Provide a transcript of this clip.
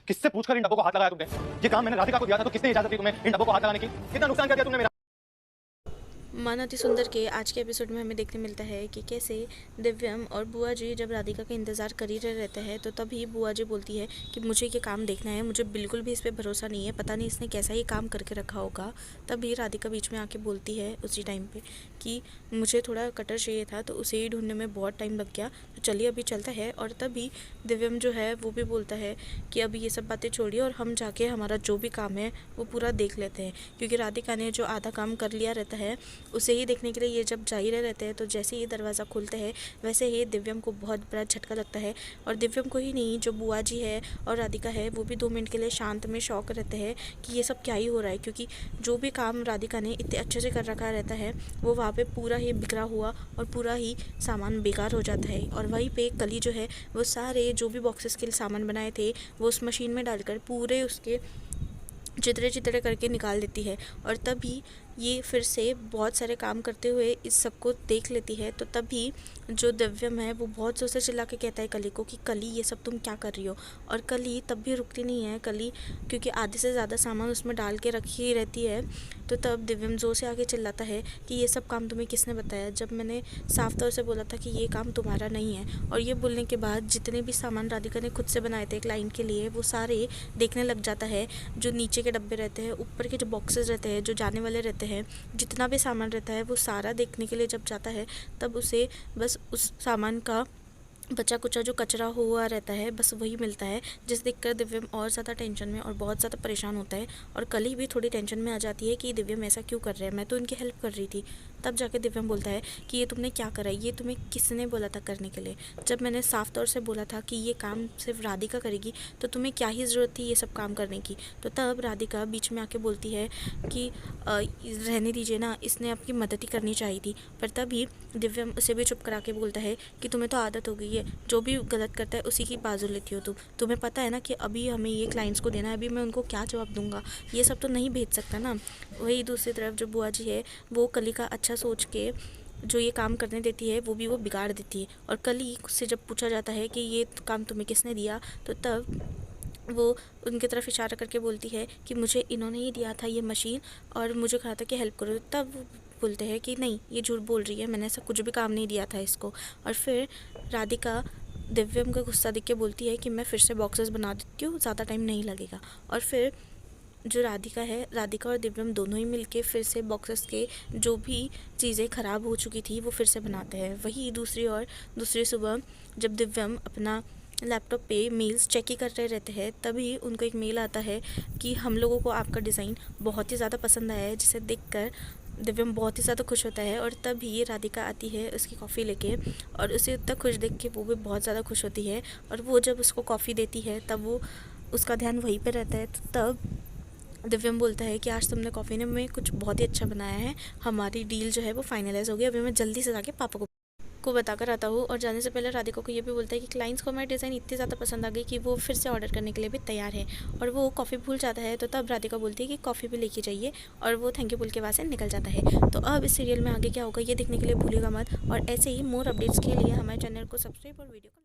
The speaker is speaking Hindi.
किससे पूछकर इन डब्बों को हाथ लगाया तुमने? ये काम मैंने राधिका को दिया था, तो किसने इजाजत दी तुम्हें इन डब्बों को हाथ लगाने की? कितना नुकसान कर दिया तुमने मेरा। मन अति सुंदर के आज के एपिसोड में हमें देखने मिलता है कि कैसे दिव्यम और बुआ जी जब राधिका का इंतज़ार कर ही रहे रहते हैं, तो तभी बुआ जी बोलती है कि मुझे ये काम देखना है, मुझे बिल्कुल भी इस पर भरोसा नहीं है, पता नहीं इसने कैसा ये काम करके रखा होगा। तभी राधिका बीच में आके बोलती है उसी टाइम पे कि मुझे थोड़ा कटर चाहिए था, तो उसे ही ढूंढने में बहुत टाइम लग गया, तो चलिए अभी चलता है। और तभी दिव्यम जो है वो भी बोलता है कि अभी ये सब बातें छोड़िए और हम जाके हमारा जो भी काम है वो पूरा देख लेते हैं, क्योंकि राधिका ने जो आधा काम कर लिया रहता है उसे ही देखने के लिए ये जब जा ही रहे रहते हैं, तो जैसे ही दरवाज़ा खुलता है वैसे ही दिव्यम को बहुत बड़ा झटका लगता है। और दिव्यम को ही नहीं, जो बुआ जी है और राधिका है वो भी 2 मिनट के लिए शांत में शौक रहते हैं कि ये सब क्या ही हो रहा है, क्योंकि जो भी काम राधिका ने इतने अच्छे से कर रखा रहता है वो वहाँ पे पूरा ही बिखरा हुआ और पूरा ही सामान बेकार हो जाता है। और वहीं पे कली जो है वो सारे जो भी बॉक्सेस के सामान बनाए थे वो उस मशीन में डालकर पूरे उसके चितरे चितरे करके निकाल देती है। और तभी ये फिर से बहुत सारे काम करते हुए इस सबको देख लेती है, तो तभी जो दिव्यम है वो बहुत ज़ोर से चिल्ला के कहता है कली को कि कली ये सब तुम क्या कर रही हो। और कली तब भी रुकती नहीं है, कली क्योंकि आधे से ज़्यादा सामान उसमें डाल के रखी ही रहती है। तो तब दिव्यम ज़ोर से आके चिल्लाता है कि ये सब काम तुम्हें किसने बताया, जब मैंने साफ तौर से बोला था कि ये काम तुम्हारा नहीं है। और ये बोलने के बाद जितने भी सामान राधिका ने खुद से बनाए थे क्लाइंट के लिए वो सारे देखने लग जाता है। जो नीचे के डब्बे रहते हैं, ऊपर के जो बॉक्सेस रहते हैं, जो जाने वाले रहते हैं, जितना भी सामान रहता है वो सारा देखने के लिए जब जाता है, तब उसे बस उस सामान का बचा कुचा जो कचरा हुआ रहता है बस वही मिलता है, जिस देखकर दिव्यम और ज़्यादा टेंशन में और बहुत ज़्यादा परेशान होता है। और कली भी थोड़ी टेंशन में आ जाती है कि दिव्यम ऐसा क्यों कर रहे हैं, मैं तो इनकी हेल्प कर रही थी। तब जाके दिव्यम बोलता है कि ये तुमने क्या करा, ये तुम्हें किसने बोला था करने के लिए, जब मैंने साफ तौर से बोला था कि ये काम सिर्फ राधिका करेगी तो तुम्हें क्या ही ज़रूरत थी ये सब काम करने की। तो तब राधिका बीच में आके बोलती है कि रहने दीजिए ना, इसने आपकी मदद ही करनी चाहिए थी। पर तभी दिव्यम उसे भी चुप करा के बोलता है कि तुम्हें तो आदत हो गई है, जो भी गलत करता है उसी की बाजू लेती हो तुम, तुम्हें पता है ना कि अभी हमें ये क्लाइंट्स को देना है, अभी मैं उनको क्या जवाब दूंगा, ये सब तो नहीं भेज सकता ना। वही दूसरी तरफ जो बुआ जी है वो कली का अच्छा सोच के जो ये काम करने देती है वो भी वो बिगाड़ देती है। और कली से जब पूछा जाता है कि ये काम तुम्हें किसने दिया, तो तब वो उनकी तरफ इशारा करके बोलती है कि मुझे इन्होंने ही दिया था ये मशीन, और मुझे कहा था कि हेल्प करो। तब वो बोलते हैं कि नहीं ये झूठ बोल रही है, मैंने ऐसा कुछ भी काम नहीं दिया था इसको। और फिर राधिका दिव्यम का गुस्सा देख के बोलती है कि मैं फिर से बॉक्सेस बना देती हूँ, ज़्यादा टाइम नहीं लगेगा। और फिर जो राधिका है, राधिका और दिव्यम दोनों ही मिलके फिर से बॉक्सेस के जो भी चीज़ें ख़राब हो चुकी थी वो फिर से बनाते हैं। वही दूसरी ओर दूसरी सुबह जब दिव्यम अपना लैपटॉप पे मेल्स चेक ही कर रहे रहते हैं, तभी उनको एक मेल आता है कि हम लोगों को आपका डिज़ाइन बहुत ही ज़्यादा पसंद आया है, जिसे देखकर दिव्यम बहुत ही ज़्यादा खुश होता है। और तभी राधिका आती है उसकी कॉफ़ी लेके, और उसे उतना खुश देख के वो भी बहुत ज़्यादा खुश होती है। और वो जब उसको कॉफ़ी देती है तब वो उसका ध्यान वहीं पर रहता है। तो तब दिव्यम बोलता है कि आज तुमने कॉफ़ी में कुछ बहुत ही अच्छा बनाया है, हमारी डील जो है वो फाइनलाइज़ हो गई, अभी मैं जल्दी से जाके पापा को बताकर आता हूँ। और जाने से पहले राधिका को ये भी बोलता है कि क्लाइंट्स को हमारी डिज़ाइन इतनी ज़्यादा पसंद आ गई कि वो फिर से ऑर्डर करने के लिए भी तैयार है। और वो कॉफ़ी भूल जाता है, तो तब राधिका बोलती है कि कॉफ़ी भी लेके जाइए, और वो थैंक यू बोल के वहाँ से निकल जाता है। तो अब इस सीरियल में आगे क्या होगा ये देखने के लिए भूलिएगा मत, और ऐसे ही मोर अपडेट्स के लिए हमारे चैनल को सब्सक्राइब और वीडियो को